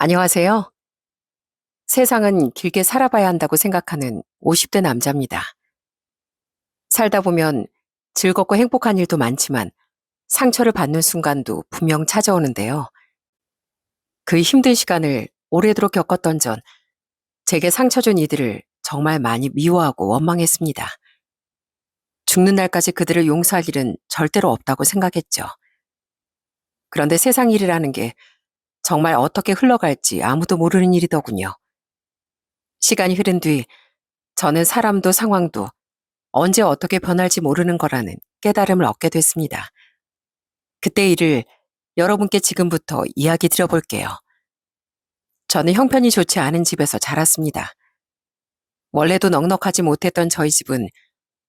안녕하세요. 세상은 길게 살아봐야 한다고 생각하는 50대 남자입니다. 살다 보면 즐겁고 행복한 일도 많지만 상처를 받는 순간도 분명 찾아오는데요. 그 힘든 시간을 오래도록 겪었던 전 제게 상처 준 이들을 정말 많이 미워하고 원망했습니다. 죽는 날까지 그들을 용서할 일은 절대로 없다고 생각했죠. 그런데 세상 일이라는 게 정말 어떻게 흘러갈지 아무도 모르는 일이더군요. 시간이 흐른 뒤 저는 사람도 상황도 언제 어떻게 변할지 모르는 거라는 깨달음을 얻게 됐습니다. 그때 일을 여러분께 지금부터 이야기 드려볼게요. 저는 형편이 좋지 않은 집에서 자랐습니다. 원래도 넉넉하지 못했던 저희 집은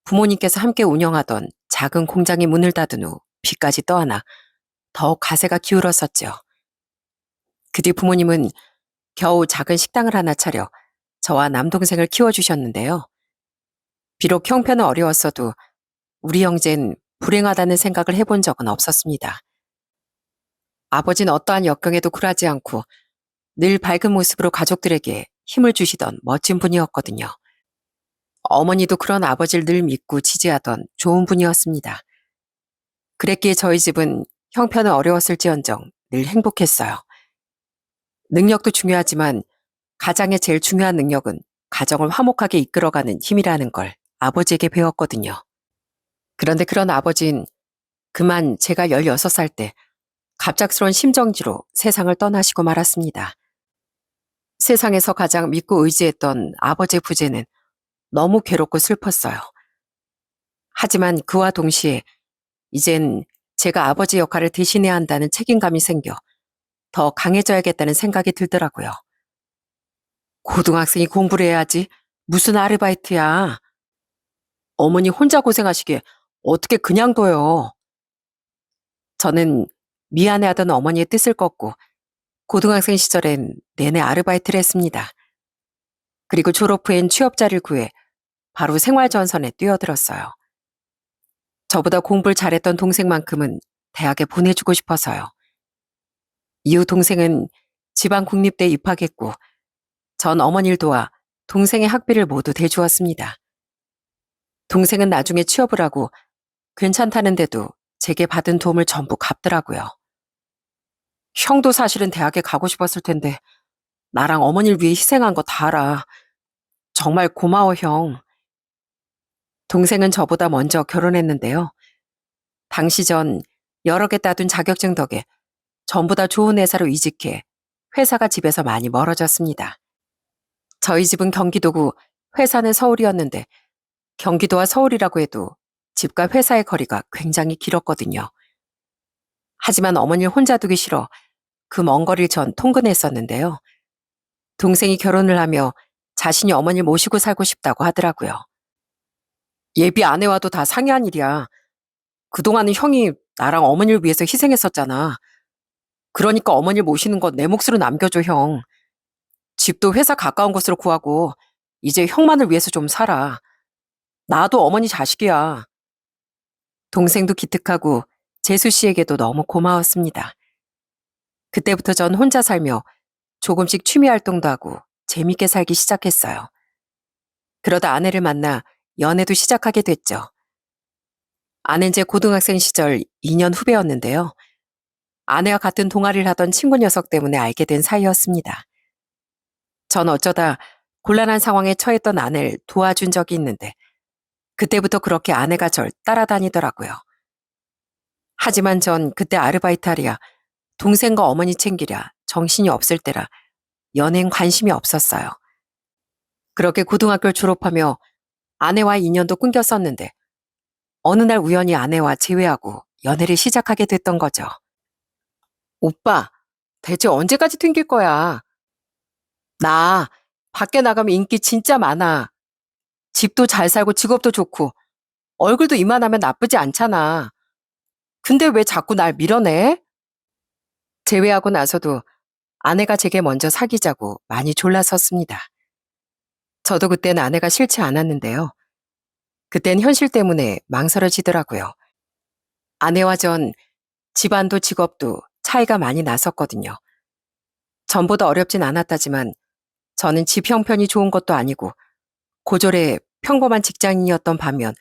부모님께서 함께 운영하던 작은 공장이 문을 닫은 후 빚까지 떠안아 더욱 가세가 기울었었죠. 그 뒤 부모님은 겨우 작은 식당을 하나 차려 저와 남동생을 키워주셨는데요. 비록 형편은 어려웠어도 우리 형제는 불행하다는 생각을 해본 적은 없었습니다. 아버지는 어떠한 역경에도 굴하지 않고 늘 밝은 모습으로 가족들에게 힘을 주시던 멋진 분이었거든요. 어머니도 그런 아버지를 늘 믿고 지지하던 좋은 분이었습니다. 그랬기에 저희 집은 형편은 어려웠을지언정 늘 행복했어요. 능력도 중요하지만 가장의 제일 중요한 능력은 가정을 화목하게 이끌어가는 힘이라는 걸 아버지에게 배웠거든요. 그런데 그런 아버지는 그만 제가 16살 때 갑작스러운 심정지로 세상을 떠나시고 말았습니다. 세상에서 가장 믿고 의지했던 아버지의 부재는 너무 괴롭고 슬펐어요. 하지만 그와 동시에 이젠 제가 아버지 역할을 대신해야 한다는 책임감이 생겨 더 강해져야겠다는 생각이 들더라고요. 고등학생이 공부를 해야지. 무슨 아르바이트야. 어머니 혼자 고생하시게 어떻게 그냥 둬요. 저는 미안해하던 어머니의 뜻을 꺾고 고등학생 시절엔 내내 아르바이트를 했습니다. 그리고 졸업 후엔 취업자를 구해 바로 생활전선에 뛰어들었어요. 저보다 공부를 잘했던 동생만큼은 대학에 보내주고 싶어서요. 이후 동생은 지방 국립대에 입학했고 전 어머니를 도와 동생의 학비를 모두 대주었습니다. 동생은 나중에 취업을 하고 괜찮다는데도 제게 받은 도움을 전부 갚더라고요. 형도 사실은 대학에 가고 싶었을 텐데 나랑 어머니를 위해 희생한 거 다 알아. 정말 고마워, 형. 동생은 저보다 먼저 결혼했는데요. 당시 전 여러 개 따둔 자격증 덕에 전보다 좋은 회사로 이직해 회사가 집에서 많이 멀어졌습니다. 저희 집은 경기도고 회사는 서울이었는데 경기도와 서울이라고 해도 집과 회사의 거리가 굉장히 길었거든요. 하지만 어머니를 혼자 두기 싫어 그 먼 거리를 전 통근했었는데요. 동생이 결혼을 하며 자신이 어머니를 모시고 살고 싶다고 하더라고요. 예비 아내와도 다 상의한 일이야. 그동안은 형이 나랑 어머니를 위해서 희생했었잖아. 그러니까 어머니를 모시는 건 내 몫으로 남겨줘, 형. 집도 회사 가까운 곳으로 구하고 이제 형만을 위해서 좀 살아. 나도 어머니 자식이야. 동생도 기특하고 재수 씨에게도 너무 고마웠습니다. 그때부터 전 혼자 살며 조금씩 취미 활동도 하고 재밌게 살기 시작했어요. 그러다 아내를 만나 연애도 시작하게 됐죠. 아내는 제 고등학생 시절 2년 후배였는데요. 아내와 같은 동아리를 하던 친구 녀석 때문에 알게 된 사이였습니다. 전 어쩌다 곤란한 상황에 처했던 아내를 도와준 적이 있는데 그때부터 그렇게 아내가 절 따라다니더라고요. 하지만 전 그때 아르바이트 하랴 동생과 어머니 챙기랴 정신이 없을 때라 연애엔 관심이 없었어요. 그렇게 고등학교를 졸업하며 아내와의 인연도 끊겼었는데 어느 날 우연히 아내와 재회하고 연애를 시작하게 됐던 거죠. 오빠, 대체 언제까지 튕길 거야? 나 밖에 나가면 인기 진짜 많아. 집도 잘 살고 직업도 좋고 얼굴도 이만하면 나쁘지 않잖아. 근데 왜 자꾸 날 밀어내? 재회하고 나서도 아내가 제게 먼저 사귀자고 많이 졸라섰습니다. 저도 그땐 아내가 싫지 않았는데요. 그땐 현실 때문에 망설여지더라고요. 아내와 전 집안도 직업도 차이가 많이 났었거든요. 전보다 어렵진 않았다지만 저는 집 형편이 좋은 것도 아니고 고졸의 평범한 직장인이었던 반면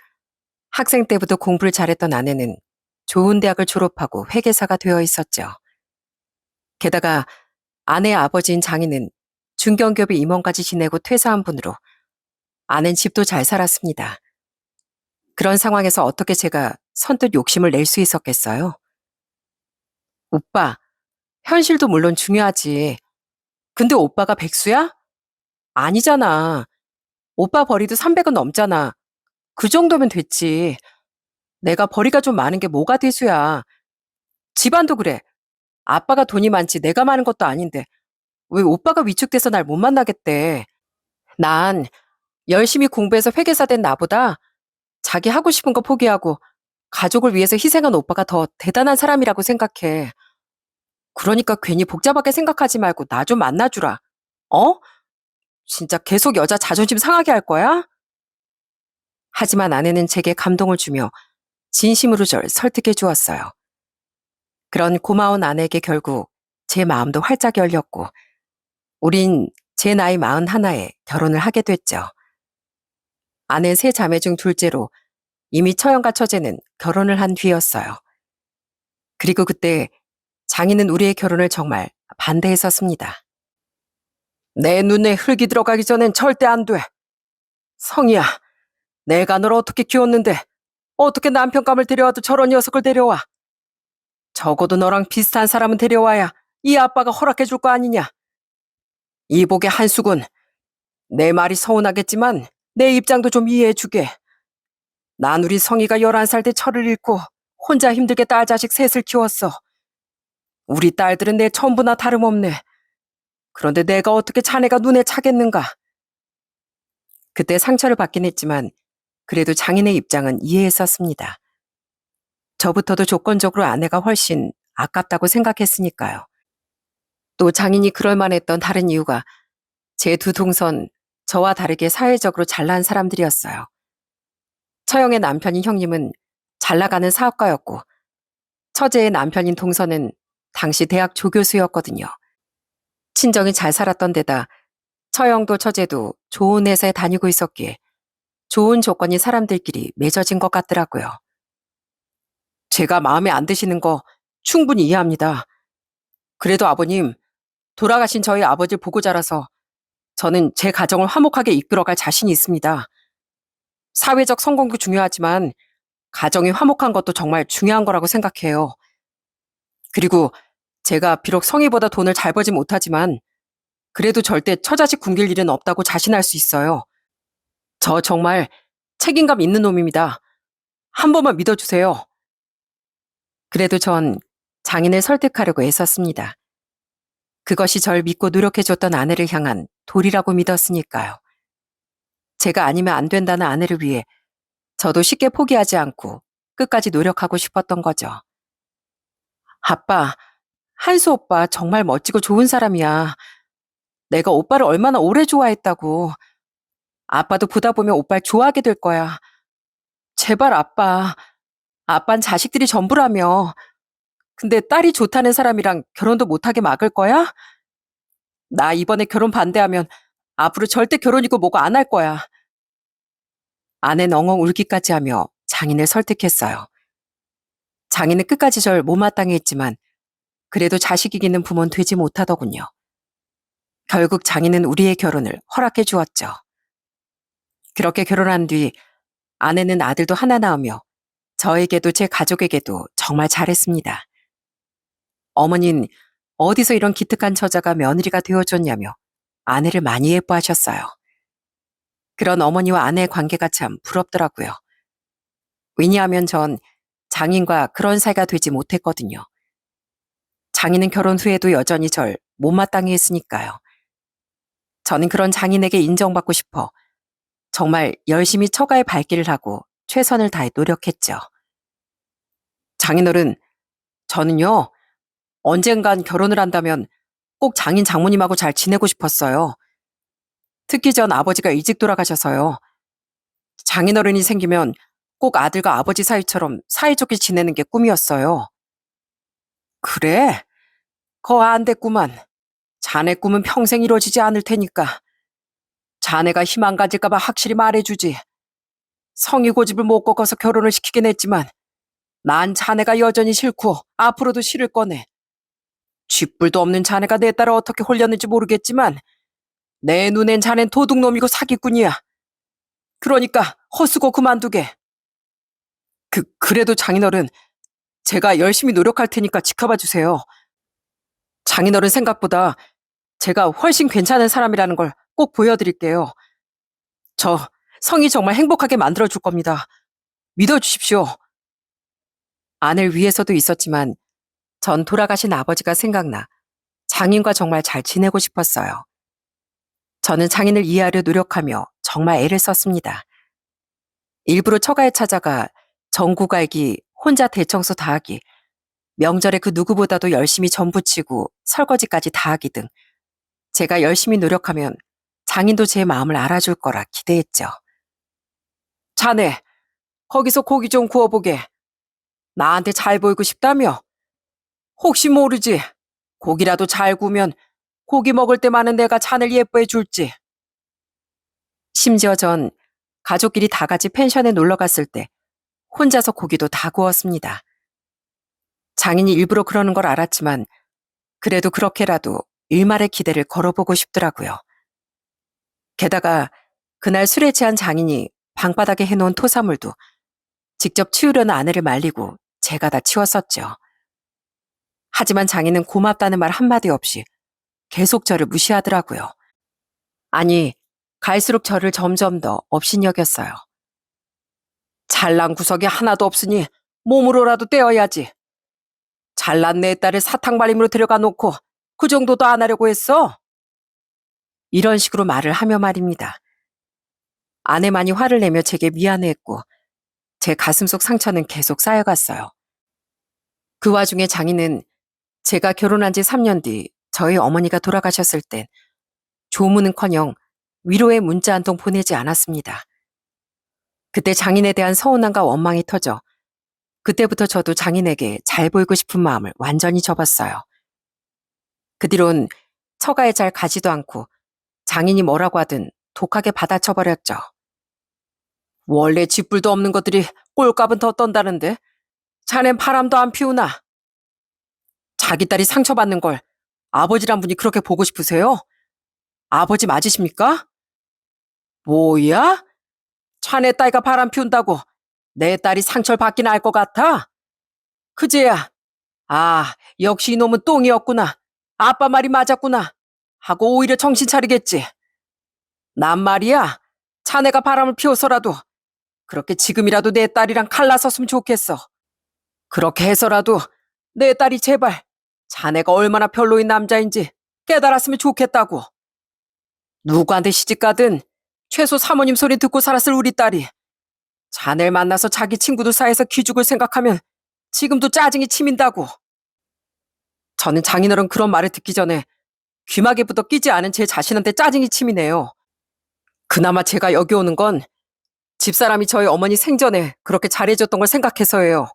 학생 때부터 공부를 잘했던 아내는 좋은 대학을 졸업하고 회계사가 되어 있었죠. 게다가 아내의 아버지인 장인은 중견기업의 임원까지 지내고 퇴사한 분으로 아낸 집도 잘 살았습니다. 그런 상황에서 어떻게 제가 선뜻 욕심을 낼 수 있었겠어요? 오빠, 현실도 물론 중요하지. 근데 오빠가 백수야? 아니잖아. 오빠 벌이도 300은 넘잖아. 그 정도면 됐지. 내가 벌이가 좀 많은 게 뭐가 대수야. 집안도 그래. 아빠가 돈이 많지 내가 많은 것도 아닌데 왜 오빠가 위축돼서 날 못 만나겠대. 난 열심히 공부해서 회계사 된 나보다 자기 하고 싶은 거 포기하고 가족을 위해서 희생한 오빠가 더 대단한 사람이라고 생각해. 그러니까 괜히 복잡하게 생각하지 말고 나 좀 만나주라. 어? 진짜 계속 여자 자존심 상하게 할 거야? 하지만 아내는 제게 감동을 주며 진심으로 절 설득해 주었어요. 그런 고마운 아내에게 결국 제 마음도 활짝 열렸고 우린 제 나이 41에 결혼을 하게 됐죠. 아내 세 자매 중 둘째로 이미 처형과 처제는 결혼을 한 뒤였어요. 그리고 그때 장인은 우리의 결혼을 정말 반대했었습니다. 내 눈에 흙이 들어가기 전엔 절대 안 돼. 성희야, 내가 널 어떻게 키웠는데 어떻게 남편감을 데려와도 저런 녀석을 데려와. 적어도 너랑 비슷한 사람은 데려와야 이 아빠가 허락해 줄 거 아니냐. 이복의 한숙은 내 말이 서운하겠지만 내 입장도 좀 이해해 주게. 난 우리 성희가 11살 때 철을 잃고 혼자 힘들게 딸 자식 셋을 키웠어. 우리 딸들은 내 전부나 다름없네. 그런데 내가 어떻게 자네가 눈에 차겠는가. 그때 상처를 받긴 했지만 그래도 장인의 입장은 이해했었습니다. 저부터도 조건적으로 아내가 훨씬 아깝다고 생각했으니까요. 또 장인이 그럴 만했던 다른 이유가 제 두 동선 저와 다르게 사회적으로 잘난 사람들이었어요. 처형의 남편인 형님은 잘 나가는 사업가였고 처제의 남편인 동선은 당시 대학 조교수였거든요. 친정이 잘 살았던 데다 처형도 처제도 좋은 회사에 다니고 있었기에 좋은 조건이 사람들끼리 맺어진 것 같더라고요. 제가 마음에 안 드시는 거 충분히 이해합니다. 그래도 아버님, 돌아가신 저희 아버지를 보고 자라서 저는 제 가정을 화목하게 이끌어갈 자신이 있습니다. 사회적 성공도 중요하지만 가정이 화목한 것도 정말 중요한 거라고 생각해요. 그리고 제가 비록 성희보다 돈을 잘 벌지 못하지만 그래도 절대 처자식 굶길 일은 없다고 자신할 수 있어요. 저 정말 책임감 있는 놈입니다. 한 번만 믿어주세요. 그래도 전 장인을 설득하려고 애썼습니다. 그것이 절 믿고 노력해줬던 아내를 향한 도리라고 믿었으니까요. 제가 아니면 안 된다는 아내를 위해 저도 쉽게 포기하지 않고 끝까지 노력하고 싶었던 거죠. 아빠, 한수 오빠 정말 멋지고 좋은 사람이야. 내가 오빠를 얼마나 오래 좋아했다고. 아빠도 보다 보면 오빠를 좋아하게 될 거야. 제발 아빠. 아빤 자식들이 전부라며. 근데 딸이 좋다는 사람이랑 결혼도 못하게 막을 거야? 나 이번에 결혼 반대하면 앞으로 절대 결혼이고 뭐고 안 할 거야. 아내는 엉엉 울기까지 하며 장인을 설득했어요. 장인은 끝까지 절 못마땅해 했지만 그래도 자식 이기는 부모는 되지 못하더군요. 결국 장인은 우리의 결혼을 허락해 주었죠. 그렇게 결혼한 뒤 아내는 아들도 하나 낳으며 저에게도 제 가족에게도 정말 잘했습니다. 어머니는 어디서 이런 기특한 처자가 며느리가 되어줬냐며 아내를 많이 예뻐하셨어요. 그런 어머니와 아내의 관계가 참 부럽더라고요. 왜냐하면 전 장인과 그런 사이가 되지 못했거든요. 장인은 결혼 후에도 여전히 절 못마땅해 했으니까요. 저는 그런 장인에게 인정받고 싶어 정말 열심히 처가의 발길을 하고 최선을 다해 노력했죠. 장인어른, 저는요, 언젠간 결혼을 한다면 꼭 장인 장모님하고 잘 지내고 싶었어요. 특히 전 아버지가 일찍 돌아가셔서요. 장인어른이 생기면 꼭 아들과 아버지 사이처럼 사이좋게 지내는 게 꿈이었어요. 그래? 거 안 됐구만. 자네 꿈은 평생 이루어지지 않을 테니까 자네가 희망 가질까봐 확실히 말해주지. 성이 고집을 못 꺾어서 결혼을 시키긴 했지만 난 자네가 여전히 싫고 앞으로도 싫을 거네. 쥐뿔도 없는 자네가 내 딸을 어떻게 홀렸는지 모르겠지만 내 눈엔 자넨 도둑놈이고 사기꾼이야. 그러니까 헛수고 그만두게. 그래도 장인어른, 제가 열심히 노력할 테니까 지켜봐 주세요. 장인어른 생각보다 제가 훨씬 괜찮은 사람이라는 걸 꼭 보여드릴게요. 저 성이 정말 행복하게 만들어줄 겁니다. 믿어주십시오. 아내를 위해서도 있었지만 전 돌아가신 아버지가 생각나 장인과 정말 잘 지내고 싶었어요. 저는 장인을 이해하려 노력하며 정말 애를 썼습니다. 일부러 처가에 찾아가 전구 갈기, 혼자 대청소 다 하기, 명절에 그 누구보다도 열심히 전 부치고 설거지까지 다 하기 등 제가 열심히 노력하면 장인도 제 마음을 알아줄 거라 기대했죠. 자네, 거기서 고기 좀 구워보게. 나한테 잘 보이고 싶다며? 혹시 모르지. 고기라도 잘 구우면 고기 먹을 때만은 내가 자네를 예뻐해 줄지. 심지어 전 가족끼리 다 같이 펜션에 놀러 갔을 때 혼자서 고기도 다 구웠습니다. 장인이 일부러 그러는 걸 알았지만 그래도 그렇게라도 일말의 기대를 걸어보고 싶더라고요. 게다가 그날 술에 취한 장인이 방바닥에 해놓은 토사물도 직접 치우려는 아내를 말리고 제가 다 치웠었죠. 하지만 장인은 고맙다는 말 한마디 없이 계속 저를 무시하더라고요. 아니, 갈수록 저를 점점 더 업신여겼어요. 잘난 구석이 하나도 없으니 몸으로라도 떼어야지. 잘난 내 딸을 사탕발림으로 데려가 놓고 그 정도도 안 하려고 했어? 이런 식으로 말을 하며 말입니다. 아내만이 화를 내며 제게 미안해했고 제 가슴속 상처는 계속 쌓여갔어요. 그 와중에 장인은 제가 결혼한 지 3년 뒤 저희 어머니가 돌아가셨을 땐 조문은커녕 위로의 문자 한 통 보내지 않았습니다. 그때 장인에 대한 서운함과 원망이 터져 그때부터 저도 장인에게 잘 보이고 싶은 마음을 완전히 접었어요. 그 뒤론 처가에 잘 가지도 않고 장인이 뭐라고 하든 독하게 받아쳐버렸죠. 원래 쥐뿔도 없는 것들이 꼴값은 더 떤다는데 자넨 바람도 안 피우나? 자기 딸이 상처받는 걸 아버지란 분이 그렇게 보고 싶으세요? 아버지 맞으십니까? 뭐야? 자네 딸가 바람 피운다고 내 딸이 상처를 받긴 할 것 같아? 그제야, 아, 역시 이놈은 똥이었구나. 아빠 말이 맞았구나. 하고 오히려 정신 차리겠지. 난 말이야, 자네가 바람을 피워서라도 그렇게 지금이라도 내 딸이랑 갈라섰으면 좋겠어. 그렇게 해서라도 내 딸이 제발 자네가 얼마나 별로인 남자인지 깨달았으면 좋겠다고. 누구한테 시집가든 최소 사모님 소리 듣고 살았을 우리 딸이 자네를 만나서 자기 친구들 사이에서 기죽을 생각하면 지금도 짜증이 치민다고. 저는 장인어른 그런 말을 듣기 전에 귀마개부터 끼지 않은 제 자신한테 짜증이 치미네요. 그나마 제가 여기 오는 건 집사람이 저희 어머니 생전에 그렇게 잘해줬던 걸 생각해서예요.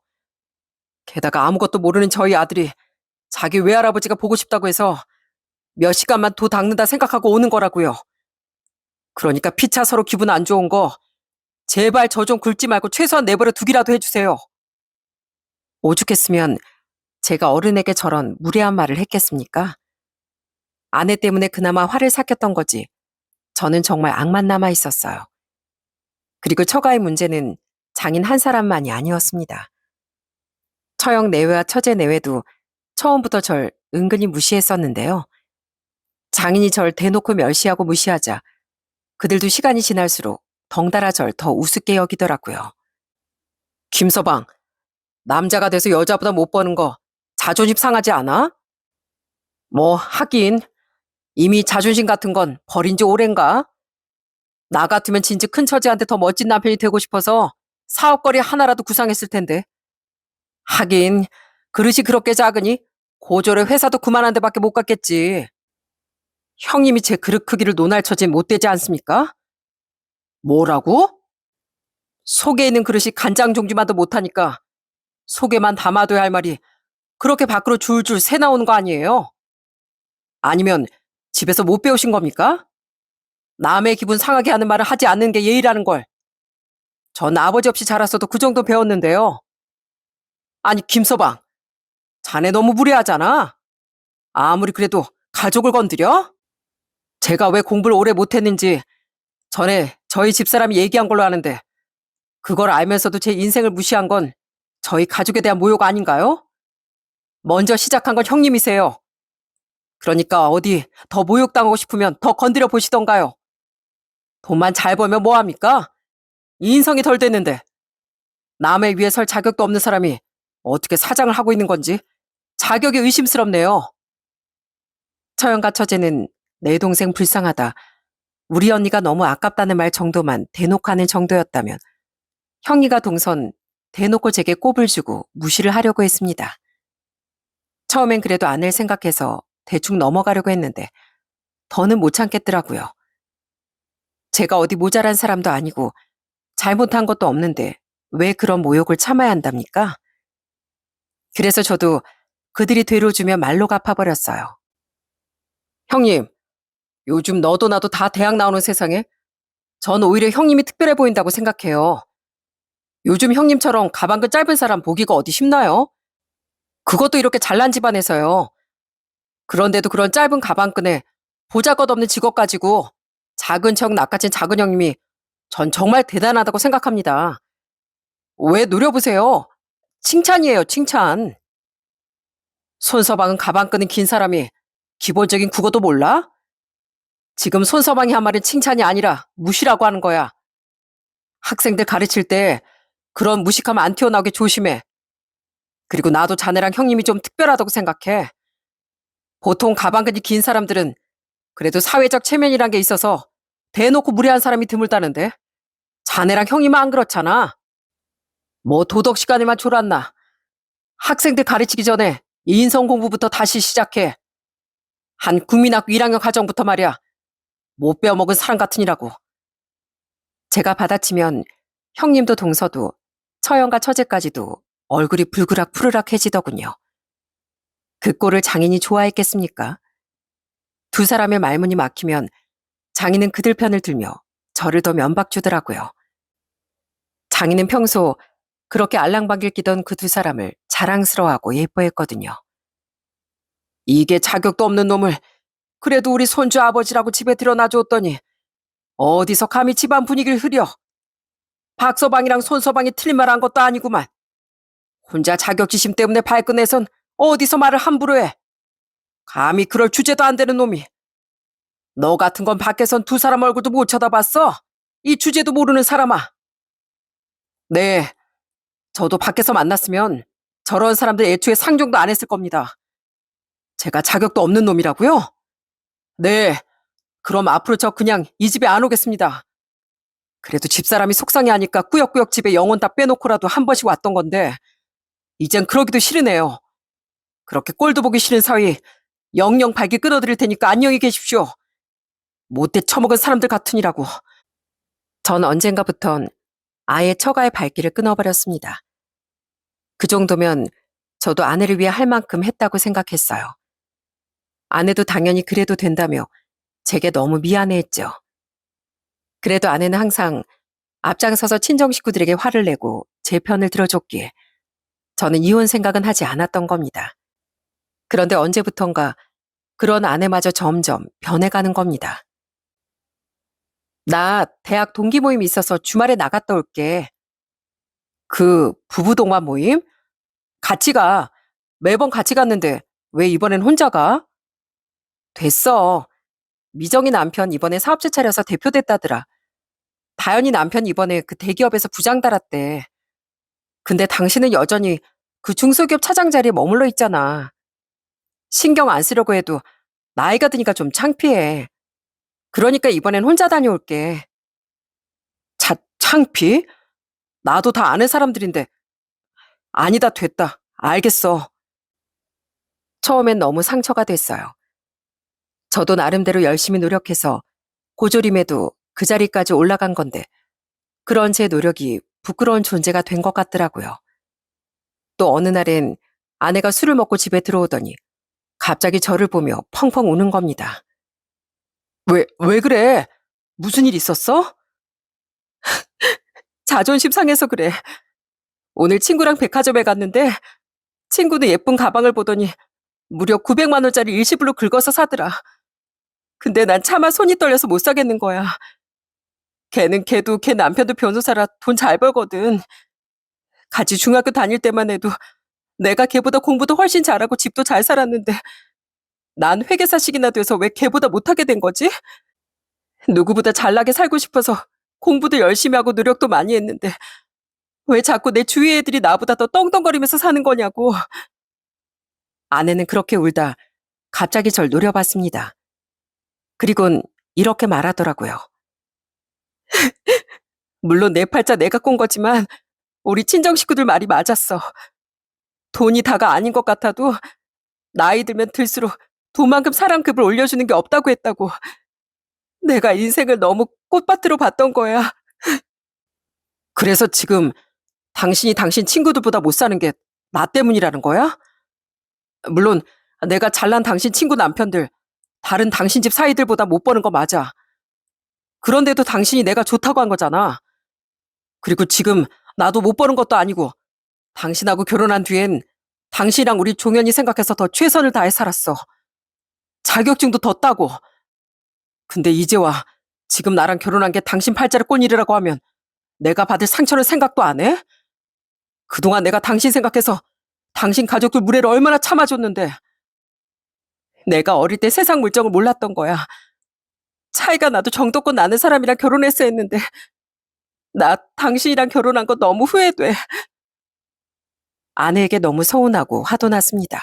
게다가 아무것도 모르는 저희 아들이 자기 외할아버지가 보고 싶다고 해서 몇 시간만 더 닦는다 생각하고 오는 거라고요. 그러니까 피차 서로 기분 안 좋은 거 제발 저 좀 긁지 말고 최소한 내버려 두기라도 해주세요. 오죽했으면 제가 어른에게 저런 무례한 말을 했겠습니까? 아내 때문에 그나마 화를 삭혔던 거지 저는 정말 악만 남아 있었어요. 그리고 처가의 문제는 장인 한 사람만이 아니었습니다. 처형 내외와 처제 내외도 처음부터 절 은근히 무시했었는데요. 장인이 절 대놓고 멸시하고 무시하자 그들도 시간이 지날수록 덩달아 절 더 우습게 여기더라고요. 김서방, 남자가 돼서 여자보다 못 버는 거 자존심 상하지 않아? 뭐 하긴 이미 자존심 같은 건 버린 지 오랜가? 나 같으면 진즉 큰 처제한테 더 멋진 남편이 되고 싶어서 사업거리 하나라도 구상했을 텐데. 하긴 그릇이 그렇게 작으니 고졸의 회사도 그만한 데밖에 못 갔겠지. 형님이 제 그릇 크기를 논할 처지는 못 되지 않습니까? 뭐라고? 속에 있는 그릇이 간장 종지만도 못하니까 속에만 담아둬야 할 말이 그렇게 밖으로 줄줄 새 나오는 거 아니에요? 아니면 집에서 못 배우신 겁니까? 남의 기분 상하게 하는 말을 하지 않는 게 예의라는 걸. 전 아버지 없이 자랐어도 그 정도 배웠는데요. 아니, 김서방, 자네 너무 무례하잖아. 아무리 그래도 가족을 건드려? 제가 왜 공부를 오래 못했는지 전에 저희 집사람이 얘기한 걸로 아는데 그걸 알면서도 제 인생을 무시한 건 저희 가족에 대한 모욕 아닌가요? 먼저 시작한 건 형님이세요. 그러니까 어디 더 모욕당하고 싶으면 더 건드려 보시던가요. 돈만 잘 벌면 뭐합니까? 인성이 덜 됐는데 남의 위에 설 자격도 없는 사람이 어떻게 사장을 하고 있는 건지 자격이 의심스럽네요. 처형과 처제는 내 동생 불쌍하다, 우리 언니가 너무 아깝다는 말 정도만 대놓고 하는 정도였다면 형이가 동선 대놓고 제게 꼽을 주고 무시를 하려고 했습니다. 처음엔 그래도 아내를 생각해서 대충 넘어가려고 했는데 더는 못 참겠더라고요. 제가 어디 모자란 사람도 아니고 잘못한 것도 없는데 왜 그런 모욕을 참아야 한답니까? 그래서 저도 그들이 되로주며 말로 갚아버렸어요. 형님, 요즘 너도 나도 다 대학 나오는 세상에 전 오히려 형님이 특별해 보인다고 생각해요. 요즘 형님처럼 가방끈 짧은 사람 보기가 어디 쉽나요? 그것도 이렇게 잘난 집안에서요. 그런데도 그런 짧은 가방끈에 보잘것없는 직업 가지고 작은 척 낚아챈 작은 형님이 전 정말 대단하다고 생각합니다. 왜 노려보세요? 칭찬이에요, 칭찬. 손서방은 가방끈은 긴 사람이 기본적인 국어도 몰라? 지금 손서방이 한 말은 칭찬이 아니라 무시라고 하는 거야. 학생들 가르칠 때 그런 무식하면 안 튀어나오게 조심해. 그리고 나도 자네랑 형님이 좀 특별하다고 생각해. 보통 가방끈이 긴 사람들은 그래도 사회적 체면이란 게 있어서 대놓고 무례한 사람이 드물다는데 자네랑 형님은 안 그렇잖아. 뭐 도덕 시간에만 졸았나. 학생들 가르치기 전에 인성 공부부터 다시 시작해. 한 국민학교 1학년 과정부터 말이야. 못 배워먹은 사람 같으니라고. 제가 받아치면 형님도 동서도 처형과 처제까지도 얼굴이 불그락 푸르락해지더군요. 그 꼴을 장인이 좋아했겠습니까? 두 사람의 말문이 막히면 장인은 그들 편을 들며 저를 더 면박 주더라고요. 장인은 평소 그렇게 알랑방길 끼던 그 두 사람을 자랑스러워하고 예뻐했거든요. 이게 자격도 없는 놈을 그래도 우리 손주 아버지라고 집에 들여놔줬더니 어디서 감히 집안 분위기를 흐려. 박서방이랑 손서방이 틀린 말 한 것도 아니구만. 혼자 자격지심 때문에 발끈해선 어디서 말을 함부로 해. 감히 그럴 주제도 안 되는 놈이. 너 같은 건 밖에선 두 사람 얼굴도 못 쳐다봤어? 이 주제도 모르는 사람아. 네, 저도 밖에서 만났으면 저런 사람들 애초에 상종도 안 했을 겁니다. 제가 자격도 없는 놈이라고요? 네, 그럼 앞으로 저 그냥 이 집에 안 오겠습니다. 그래도 집사람이 속상해 하니까 꾸역꾸역 집에 영혼 다 빼놓고라도 한 번씩 왔던 건데 이젠 그러기도 싫으네요. 그렇게 꼴도 보기 싫은 사위 영영 발기 끊어드릴 테니까 안녕히 계십시오. 못돼 처먹은 사람들 같으니라고. 전 언젠가부턴 아예 처가의 발길을 끊어버렸습니다. 그 정도면 저도 아내를 위해 할 만큼 했다고 생각했어요. 아내도 당연히 그래도 된다며 제게 너무 미안해했죠. 그래도 아내는 항상 앞장서서 친정 식구들에게 화를 내고 제 편을 들어줬기에 저는 이혼 생각은 하지 않았던 겁니다. 그런데 언제부턴가 그런 아내마저 점점 변해가는 겁니다. 나 대학 동기 모임 있어서 주말에 나갔다 올게. 그 부부 동반 모임? 같이 가. 매번 같이 갔는데 왜 이번엔 혼자 가? 됐어. 미정이 남편 이번에 사업체 차려서 대표 됐다더라. 다현이 남편 이번에 그 대기업에서 부장 달았대. 근데 당신은 여전히 그 중소기업 차장 자리에 머물러 있잖아. 신경 안 쓰려고 해도 나이가 드니까 좀 창피해. 그러니까 이번엔 혼자 다녀올게. 창피? 나도 다 아는 사람들인데. 아니다, 됐다. 알겠어. 처음엔 너무 상처가 됐어요. 저도 나름대로 열심히 노력해서 고조림에도 그 자리까지 올라간 건데 그런 제 노력이 부끄러운 존재가 된 것 같더라고요. 또 어느 날엔 아내가 술을 먹고 집에 들어오더니 갑자기 저를 보며 펑펑 우는 겁니다. 왜 그래? 무슨 일 있었어? 자존심 상해서 그래. 오늘 친구랑 백화점에 갔는데 친구는 예쁜 가방을 보더니 무려 900만 원짜리 일시불로 긁어서 사더라. 근데 난 차마 손이 떨려서 못 사겠는 거야. 걔는 걔도 걔 남편도 변호사라 돈 잘 벌거든. 같이 중학교 다닐 때만 해도 내가 걔보다 공부도 훨씬 잘하고 집도 잘 살았는데 난 회계사식이나 돼서 왜 걔보다 못하게 된 거지? 누구보다 잘나게 살고 싶어서 공부도 열심히 하고 노력도 많이 했는데 왜 자꾸 내 주위 애들이 나보다 더 떵떵거리면서 사는 거냐고. 아내는 그렇게 울다 갑자기 절 노려봤습니다. 그리곤 이렇게 말하더라고요. 물론 내 팔자 내가 꼰 거지만 우리 친정 식구들 말이 맞았어. 돈이 다가 아닌 것 같아도 나이 들면 들수록 돈만큼 사랑급을 올려주는 게 없다고 했다고. 내가 인생을 너무 꽃밭으로 봤던 거야. 그래서 지금 당신이 당신 친구들보다 못 사는 게 나 때문이라는 거야? 물론 내가 잘난 당신 친구 남편들, 다른 당신 집 사이들보다 못 버는 거 맞아. 그런데도 당신이 내가 좋다고 한 거잖아. 그리고 지금 나도 못 버는 것도 아니고 당신하고 결혼한 뒤엔 당신이랑 우리 종현이 생각해서 더 최선을 다해 살았어. 자격증도 더 따고. 근데 이제 와 지금 나랑 결혼한 게 당신 팔자를 꼰 일이라고 하면 내가 받을 상처를 생각도 안 해? 그동안 내가 당신 생각해서 당신 가족들 무례를 얼마나 참아줬는데 내가 어릴 때 세상 물정을 몰랐던 거야. 차이가 나도 정도껏 나는 사람이랑 결혼했어야 했는데 나 당신이랑 결혼한 거 너무 후회돼. 아내에게 너무 서운하고 화도 났습니다.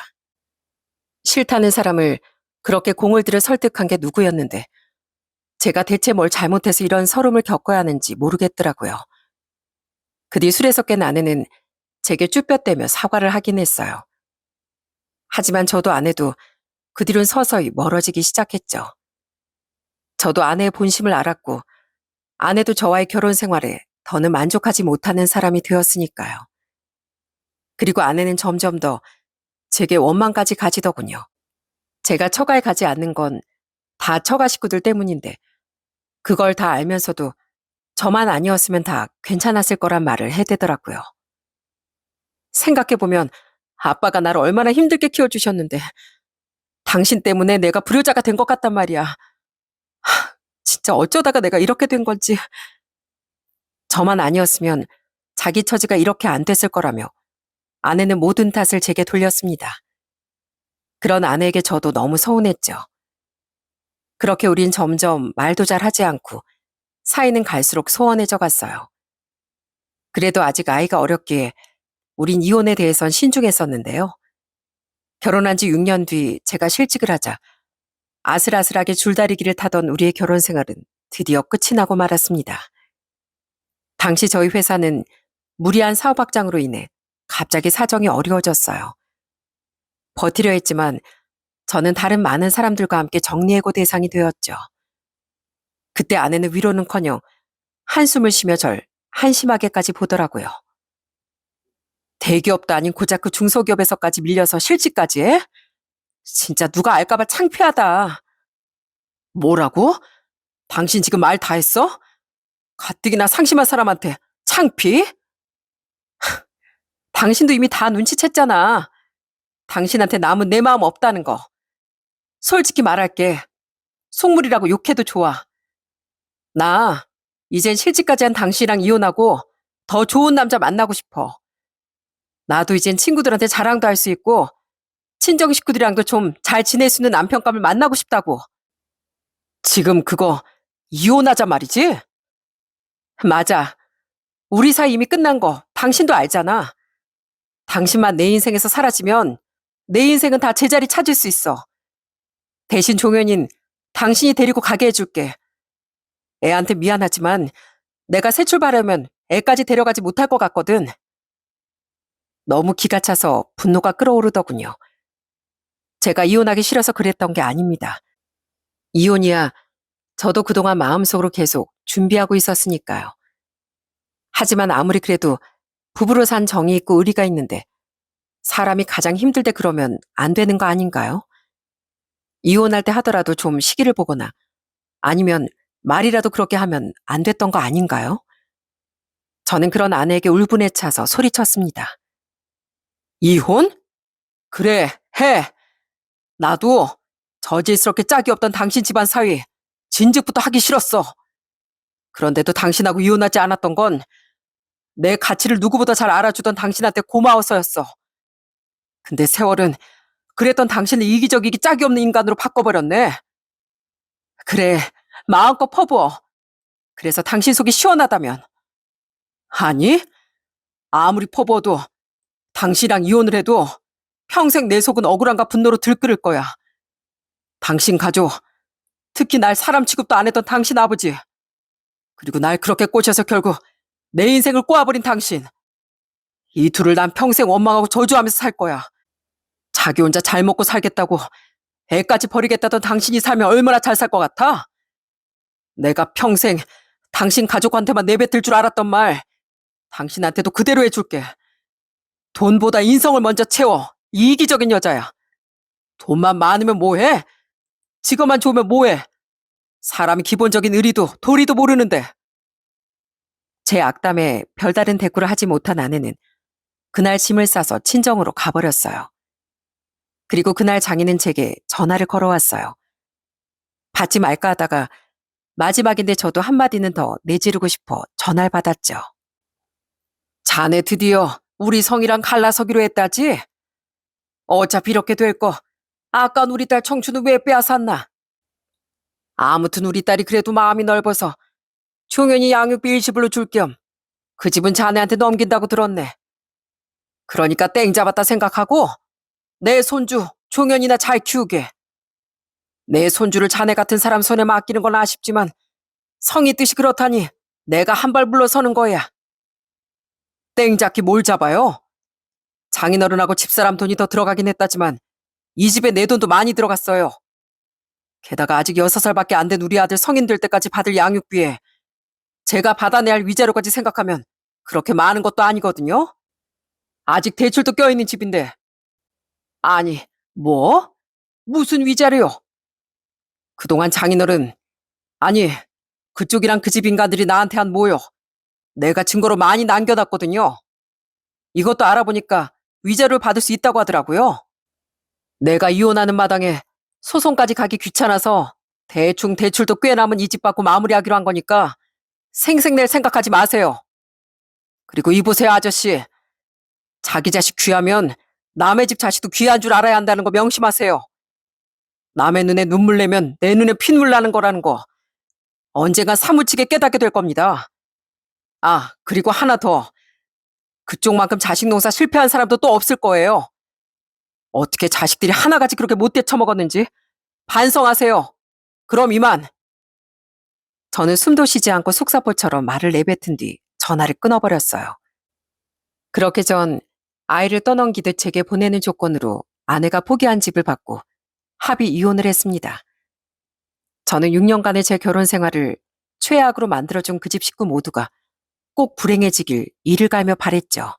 싫다는 사람을 그렇게 공을 들여 설득한 게 누구였는데 제가 대체 뭘 잘못해서 이런 서름을 겪어야 하는지 모르겠더라고요. 그 뒤 술에서 깬 아내는 제게 쭈뼛대며 사과를 하긴 했어요. 하지만 저도 아내도 그 뒤론 서서히 멀어지기 시작했죠. 저도 아내의 본심을 알았고 아내도 저와의 결혼 생활에 더는 만족하지 못하는 사람이 되었으니까요. 그리고 아내는 점점 더 제게 원망까지 가지더군요. 제가 처가에 가지 않는 건 다 처가 식구들 때문인데 그걸 다 알면서도 저만 아니었으면 다 괜찮았을 거란 말을 해대더라고요. 생각해보면 아빠가 나를 얼마나 힘들게 키워주셨는데 당신 때문에 내가 불효자가 된 것 같단 말이야. 진짜 어쩌다가 내가 이렇게 된 건지. 저만 아니었으면 자기 처지가 이렇게 안 됐을 거라며 아내는 모든 탓을 제게 돌렸습니다. 그런 아내에게 저도 너무 서운했죠. 그렇게 우린 점점 말도 잘 하지 않고 사이는 갈수록 소원해져 갔어요. 그래도 아직 아이가 어렸기에 우린 이혼에 대해선 신중했었는데요. 결혼한 지 6년 뒤 제가 실직을 하자 아슬아슬하게 줄다리기를 타던 우리의 결혼 생활은 드디어 끝이 나고 말았습니다. 당시 저희 회사는 무리한 사업 확장으로 인해 갑자기 사정이 어려워졌어요. 버티려 했지만 저는 다른 많은 사람들과 함께 정리해고 대상이 되었죠. 그때 아내는 위로는커녕 한숨을 쉬며 절 한심하게까지 보더라고요. 대기업도 아닌 고작 그 중소기업에서까지 밀려서 실직까지 해? 진짜 누가 알까봐 창피하다. 뭐라고? 당신 지금 말 다 했어? 가뜩이나 상심한 사람한테 창피? 당신도 이미 다 눈치챘잖아. 당신한테 남은 내 마음 없다는 거. 솔직히 말할게. 속물이라고 욕해도 좋아. 나 이젠 실직까지 한 당신이랑 이혼하고 더 좋은 남자 만나고 싶어. 나도 이젠 친구들한테 자랑도 할 수 있고 친정 식구들이랑도 좀 잘 지낼 수 있는 남편감을 만나고 싶다고. 지금 그거 이혼하자 말이지? 맞아. 우리 사이 이미 끝난 거 당신도 알잖아. 당신만 내 인생에서 사라지면 내 인생은 다 제자리 찾을 수 있어. 대신 종현인 당신이 데리고 가게 해줄게. 애한테 미안하지만 내가 새 출발하면 애까지 데려가지 못할 것 같거든. 너무 기가 차서 분노가 끓어오르더군요. 제가 이혼하기 싫어서 그랬던 게 아닙니다. 이혼이야 저도 그동안 마음속으로 계속 준비하고 있었으니까요. 하지만 아무리 그래도 부부로 산 정이 있고 의리가 있는데 사람이 가장 힘들 때 그러면 안 되는 거 아닌가요? 이혼할 때 하더라도 좀 시기를 보거나 아니면 말이라도 그렇게 하면 안 됐던 거 아닌가요? 저는 그런 아내에게 울분에 차서 소리쳤습니다. 이혼? 그래, 해. 나도 저질스럽게 짝이 없던 당신 집안 사위 진즉부터 하기 싫었어. 그런데도 당신하고 이혼하지 않았던 건 내 가치를 누구보다 잘 알아주던 당신한테 고마워서였어. 근데 세월은 그랬던 당신을 이기적이기 짝이 없는 인간으로 바꿔버렸네. 그래, 마음껏 퍼부어. 그래서 당신 속이 시원하다면. 아니, 아무리 퍼부어도 당신이랑 이혼을 해도 평생 내 속은 억울함과 분노로 들끓을 거야. 당신 가족, 특히 날 사람 취급도 안 했던 당신 아버지, 그리고 날 그렇게 꼬셔서 결국 내 인생을 꼬아버린 당신. 이 둘을 난 평생 원망하고 저주하면서 살 거야. 자기 혼자 잘 먹고 살겠다고 애까지 버리겠다던 당신이 살면 얼마나 잘 살 것 같아? 내가 평생 당신 가족한테만 내뱉을 줄 알았던 말 당신한테도 그대로 해줄게. 돈보다 인성을 먼저 채워. 이기적인 여자야. 돈만 많으면 뭐해? 직업만 좋으면 뭐해? 사람이 기본적인 의리도 도리도 모르는데. 제 악담에 별다른 대꾸를 하지 못한 아내는 그날 짐을 싸서 친정으로 가버렸어요. 그리고 그날 장인은 제게 전화를 걸어왔어요. 받지 말까 하다가 마지막인데 저도 한마디는 더 내지르고 싶어 전화를 받았죠. 자네 드디어 우리 성이랑 갈라서기로 했다지? 어차피 이렇게 될 거 아까운 우리 딸 청춘은 왜 빼앗았나? 아무튼 우리 딸이 그래도 마음이 넓어서 종현이 양육비 일시불로 줄 겸 그 집은 자네한테 넘긴다고 들었네. 그러니까 땡 잡았다 생각하고 내 손주 종현이나 잘 키우게. 내 손주를 자네 같은 사람 손에 맡기는 건 아쉽지만 성의 뜻이 그렇다니 내가 한 발 물러서는 거야. 땡 잡기 뭘 잡아요? 장인어른하고 집사람 돈이 더 들어가긴 했다지만 이 집에 내 돈도 많이 들어갔어요. 게다가 아직 6살밖에 안 된 우리 아들 성인 될 때까지 받을 양육비에 제가 받아내야 할 위자료까지 생각하면 그렇게 많은 것도 아니거든요. 아직 대출도 껴있는 집인데. 아니, 뭐? 무슨 위자료요? 그동안 장인어른, 아니, 그쪽이랑 그 집 인간들이 나한테 한 모욕 내가 증거로 많이 남겨놨거든요. 이것도 알아보니까 위자료를 받을 수 있다고 하더라고요. 내가 이혼하는 마당에 소송까지 가기 귀찮아서 대충 대출도 꽤 남은 이 집 받고 마무리하기로 한 거니까 생색낼 생각하지 마세요. 그리고 이보세요 아저씨. 자기 자식 귀하면 남의 집 자식도 귀한 줄 알아야 한다는 거 명심하세요. 남의 눈에 눈물 내면 내 눈에 피눈물 나는 거라는 거 언젠가 사무치게 깨닫게 될 겁니다. 아, 그리고 하나 더. 그쪽만큼 자식 농사 실패한 사람도 또 없을 거예요. 어떻게 자식들이 하나같이 그렇게 못돼 처먹었는지 반성하세요. 그럼 이만. 저는 숨도 쉬지 않고 속사포처럼 말을 내뱉은 뒤 전화를 끊어버렸어요. 그렇게 전 아이를 떠넘기듯 제게 보내는 조건으로 아내가 포기한 집을 받고 합의 이혼을 했습니다. 저는 6년간의 제 결혼 생활을 최악으로 만들어준 그 집 식구 모두가 꼭 불행해지길 이를 갈며 바랬죠.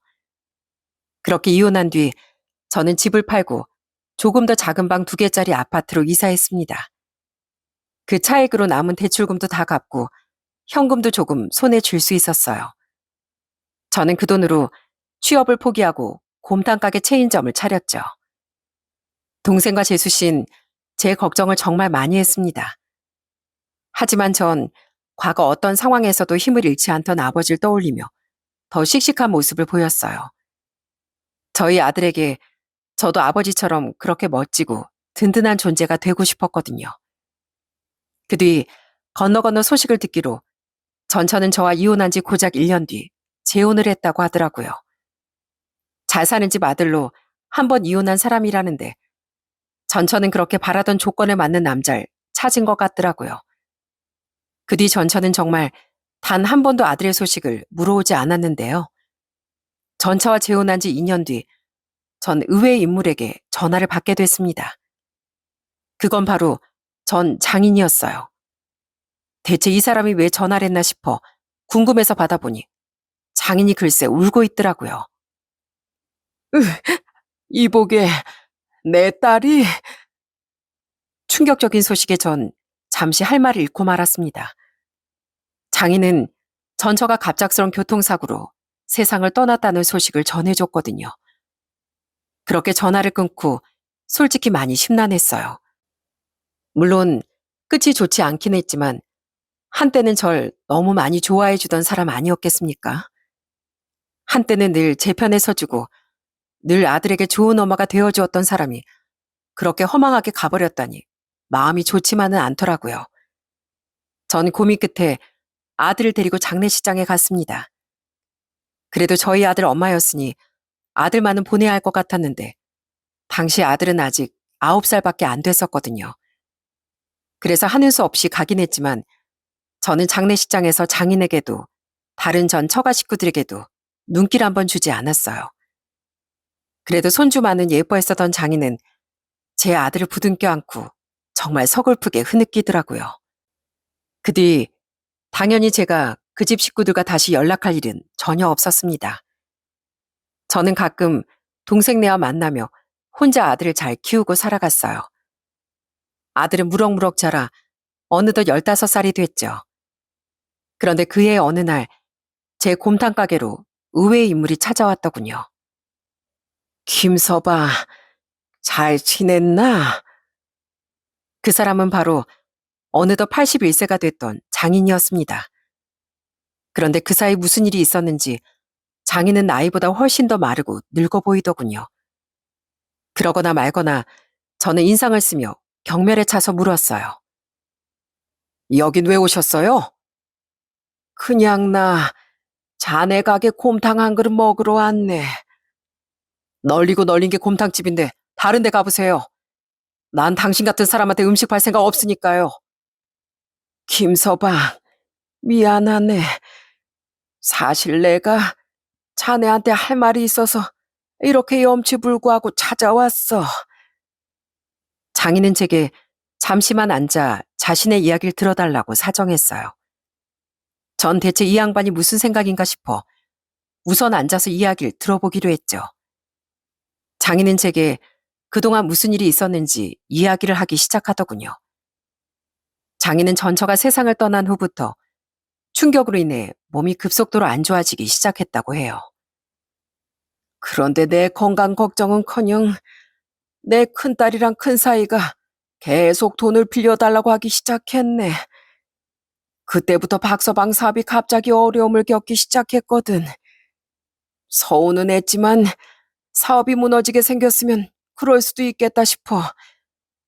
그렇게 이혼한 뒤 저는 집을 팔고 조금 더 작은 방 2개짜리 아파트로 이사했습니다. 그 차액으로 남은 대출금도 다 갚고 현금도 조금 손에 쥘 수 있었어요. 저는 그 돈으로 취업을 포기하고 곰탕 가게 체인점을 차렸죠. 동생과 재수 씨는 제 걱정을 정말 많이 했습니다. 하지만 전 과거 어떤 상황에서도 힘을 잃지 않던 아버지를 떠올리며 더 씩씩한 모습을 보였어요. 저희 아들에게 저도 아버지처럼 그렇게 멋지고 든든한 존재가 되고 싶었거든요. 그 뒤 건너 건너 소식을 듣기로 전처는 저와 이혼한 지 고작 1년 뒤 재혼을 했다고 하더라고요. 잘 사는 집 아들로 한 번 이혼한 사람이라는데 전처는 그렇게 바라던 조건에 맞는 남자를 찾은 것 같더라고요. 그 뒤 전처는 정말 단 한 번도 아들의 소식을 물어오지 않았는데요. 전처와 재혼한 지 2년 뒤 전 의외의 인물에게 전화를 받게 됐습니다. 그건 바로 전 장인이었어요. 대체 이 사람이 왜 전화를 했나 싶어 궁금해서 받아보니 장인이 글쎄 울고 있더라고요. 이보게 내 딸이 충격적인 소식에 전 잠시 할 말을 잃고 말았습니다. 장인은 전처가 갑작스런 교통사고로 세상을 떠났다는 소식을 전해줬거든요. 그렇게 전화를 끊고 솔직히 많이 심란했어요. 물론 끝이 좋지 않긴 했지만 한때는 절 너무 많이 좋아해 주던 사람 아니었겠습니까? 한때는 늘 제 편에 서주고 늘 아들에게 좋은 엄마가 되어주었던 사람이 그렇게 허망하게 가버렸다니 마음이 좋지만은 않더라고요. 전 고민 끝에 아들을 데리고 장례식장에 갔습니다. 그래도 저희 아들 엄마였으니 아들만은 보내야 할 것 같았는데 당시 아들은 아직 9살밖에 안 됐었거든요. 그래서 하는 수 없이 가긴 했지만 저는 장례식장에서 장인에게도 다른 전 처가 식구들에게도 눈길 한번 주지 않았어요. 그래도 손주만은 예뻐했었던 장인은 제 아들을 부둥켜 안고 정말 서글프게 흐느끼더라고요. 그 뒤 당연히 제가 그 집 식구들과 다시 연락할 일은 전혀 없었습니다. 저는 가끔 동생네와 만나며 혼자 아들을 잘 키우고 살아갔어요. 아들은 무럭무럭 자라 어느덧 15살이 됐죠. 그런데 그해 어느 날 제 곰탕 가게로 의외의 인물이 찾아왔더군요. 김서방, 잘 지냈나? 그 사람은 바로 어느덧 81세가 됐던 장인이었습니다. 그런데 그 사이 무슨 일이 있었는지 장인은 나이보다 훨씬 더 마르고 늙어 보이더군요. 그러거나 말거나 저는 인상을 쓰며 경멸에 차서 물었어요. 여긴 왜 오셨어요? 그냥 나 자네 가게 곰탕 한 그릇 먹으러 왔네. 널리고 널린 게 곰탕집인데 다른 데 가보세요. 난 당신 같은 사람한테 음식 팔 생각 없으니까요. 김서방, 미안하네. 사실 내가 자네한테 할 말이 있어서 이렇게 염치불구하고 찾아왔어. 장인은 제게 잠시만 앉아 자신의 이야기를 들어달라고 사정했어요. 전 대체 이 양반이 무슨 생각인가 싶어 우선 앉아서 이야기를 들어보기로 했죠. 장인은 제게 그동안 무슨 일이 있었는지 이야기를 하기 시작하더군요. 장인은 전처가 세상을 떠난 후부터 충격으로 인해 몸이 급속도로 안 좋아지기 시작했다고 해요. 그런데 내 건강 걱정은커녕 내 큰딸이랑 큰사이가 계속 돈을 빌려달라고 하기 시작했네. 그때부터 박서방 사업이 갑자기 어려움을 겪기 시작했거든. 서운은 했지만 사업이 무너지게 생겼으면 그럴 수도 있겠다 싶어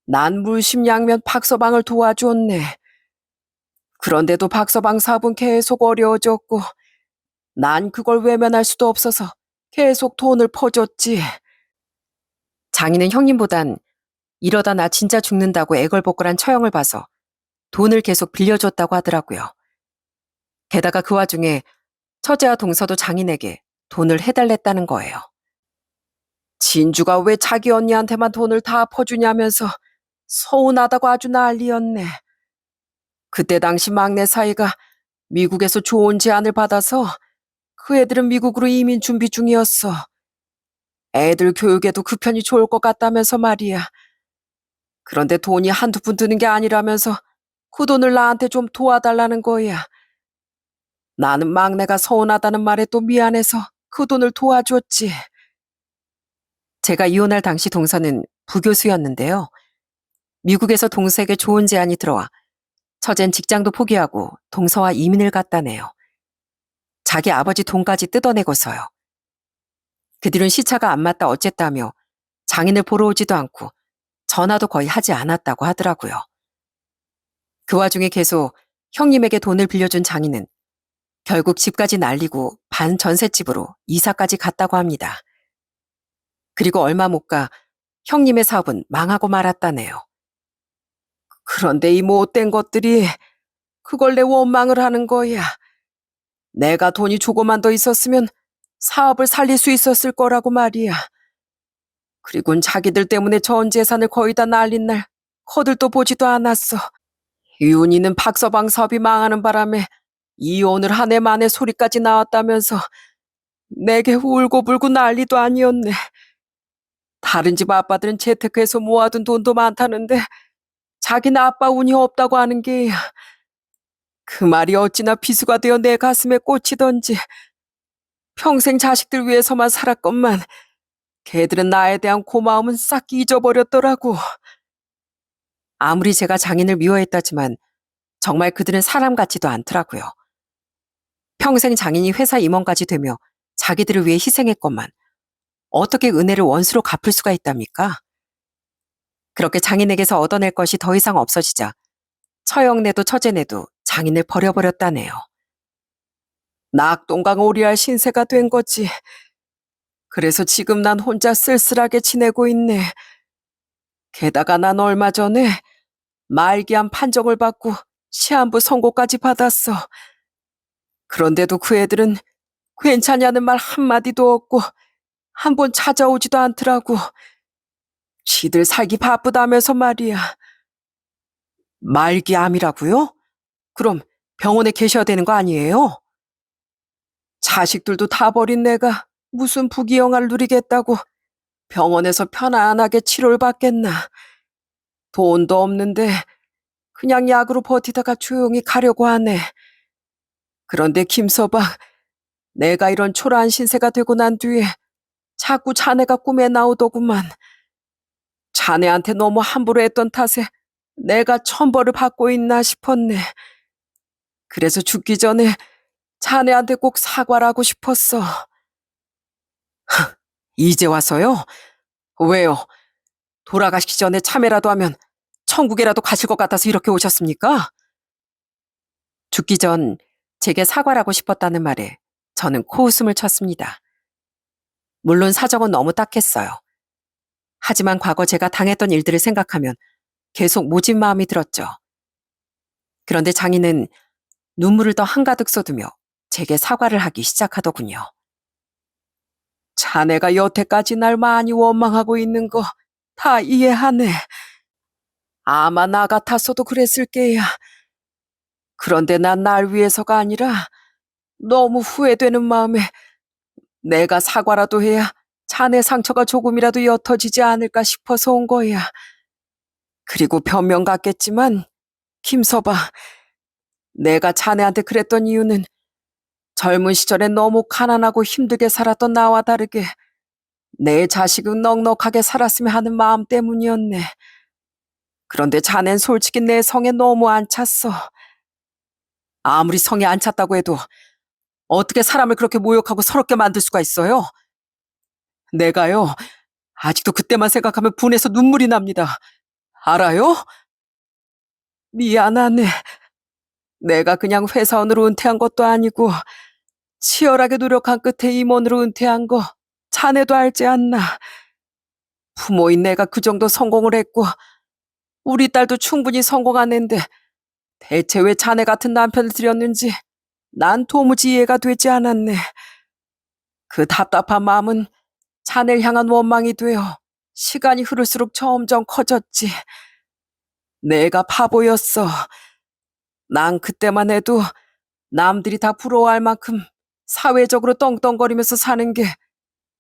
난 물심양면 박서방을 도와줬네. 그런데도 박서방 사업은 계속 어려워졌고 난 그걸 외면할 수도 없어서 계속 돈을 퍼줬지. 장인은 형님보단 이러다 나 진짜 죽는다고 애걸복걸한 처형을 봐서 돈을 계속 빌려줬다고 하더라고요. 게다가 그 와중에 처제와 동서도 장인에게 돈을 해달랬다는 거예요. 진주가 왜 자기 언니한테만 돈을 다 퍼주냐면서 서운하다고 아주 난리였네. 그때 당시 막내 사이가 미국에서 좋은 제안을 받아서 그 애들은 미국으로 이민 준비 중이었어. 애들 교육에도 그 편이 좋을 것 같다면서 말이야. 그런데 돈이 한두 푼 드는 게 아니라면서 그 돈을 나한테 좀 도와달라는 거야. 나는 막내가 서운하다는 말에 또 미안해서 그 돈을 도와줬지. 제가 이혼할 당시 동서는 부교수였는데요. 미국에서 동서에게 좋은 제안이 들어와 처젠 직장도 포기하고 동서와 이민을 갔다네요. 자기 아버지 돈까지 뜯어내고서요. 그 뒤로는 시차가 안 맞다 어쨌다며 장인을 보러 오지도 않고 전화도 거의 하지 않았다고 하더라고요. 그 와중에 계속 형님에게 돈을 빌려준 장인은 결국 집까지 날리고 반 전셋집으로 이사까지 갔다고 합니다. 그리고 얼마 못 가 형님의 사업은 망하고 말았다네요. 그런데 이 못된 것들이 그걸 내 원망을 하는 거야. 내가 돈이 조금만 더 있었으면 사업을 살릴 수 있었을 거라고 말이야. 그리고는 자기들 때문에 전 재산을 거의 다 날린 날 거들떠 보지도 않았어. 윤희는 박서방 사업이 망하는 바람에 이혼을 한 해 만에 소리까지 나왔다면서 내게 울고불고 난리도 아니었네. 다른 집 아빠들은 재테크해서 모아둔 돈도 많다는데 자기는 아빠 운이 없다고 하는 게 그 말이 어찌나 비수가 되어 내 가슴에 꽂히던지. 평생 자식들 위해서만 살았건만 걔들은 나에 대한 고마움은 싹 잊어버렸더라고. 아무리 제가 장인을 미워했다지만 정말 그들은 사람 같지도 않더라고요. 평생 장인이 회사 임원까지 되며 자기들을 위해 희생했건만 어떻게 은혜를 원수로 갚을 수가 있답니까? 그렇게 장인에게서 얻어낼 것이 더 이상 없어지자 처형내도 처제내도 장인을 버려버렸다네요. 낙동강오리알 신세가 된 거지. 그래서 지금 난 혼자 쓸쓸하게 지내고 있네. 게다가 난 얼마 전에 말기암 판정을 받고 시한부 선고까지 받았어. 그런데도 그 애들은 괜찮냐는 말 한마디도 없고 한 번 찾아오지도 않더라고. 지들 살기 바쁘다면서 말이야. 말기암이라고요? 그럼 병원에 계셔야 되는 거 아니에요? 자식들도 다 버린 내가 무슨 부귀영화를 누리겠다고 병원에서 편안하게 치료를 받겠나. 돈도 없는데 그냥 약으로 버티다가 조용히 가려고 하네. 그런데 김서방, 내가 이런 초라한 신세가 되고 난 뒤에 자꾸 자네가 꿈에 나오더구만. 자네한테 너무 함부로 했던 탓에 내가 천벌을 받고 있나 싶었네. 그래서 죽기 전에 자네한테 꼭 사과를 하고 싶었어. 이제 와서요? 왜요? 돌아가시기 전에 참회라도 하면 천국에라도 가실 것 같아서 이렇게 오셨습니까? 죽기 전 제게 사과를 하고 싶었다는 말에 저는 코웃음을 쳤습니다. 물론 사정은 너무 딱했어요. 하지만 과거 제가 당했던 일들을 생각하면 계속 모진 마음이 들었죠. 그런데 장인은 눈물을 더 한가득 쏟으며 제게 사과를 하기 시작하더군요. 자네가 여태까지 날 많이 원망하고 있는 거 다 이해하네. 아마 나 같았어도 그랬을 게야. 그런데 난 날 위해서가 아니라 너무 후회되는 마음에 내가 사과라도 해야 자네 상처가 조금이라도 옅어지지 않을까 싶어서 온 거야. 그리고 변명 같겠지만 김서방, 내가 자네한테 그랬던 이유는 젊은 시절에 너무 가난하고 힘들게 살았던 나와 다르게 내 자식은 넉넉하게 살았으면 하는 마음 때문이었네. 그런데 자넨 솔직히 내 성에 너무 안 찼어. 아무리 성에 안 찼다고 해도 어떻게 사람을 그렇게 모욕하고 서럽게 만들 수가 있어요? 내가요, 아직도 그때만 생각하면 분해서 눈물이 납니다. 알아요? 미안하네. 내가 그냥 회사원으로 은퇴한 것도 아니고 치열하게 노력한 끝에 임원으로 은퇴한 거 자네도 알지 않나. 부모인 내가 그 정도 성공을 했고 우리 딸도 충분히 성공한 앤데 대체 왜 자네 같은 남편을 들였는지 난 도무지 이해가 되지 않았네. 그 답답한 마음은 자네를 향한 원망이 되어 시간이 흐를수록 점점 커졌지. 내가 바보였어. 난 그때만 해도 남들이 다 부러워할 만큼 사회적으로 떵떵거리면서 사는 게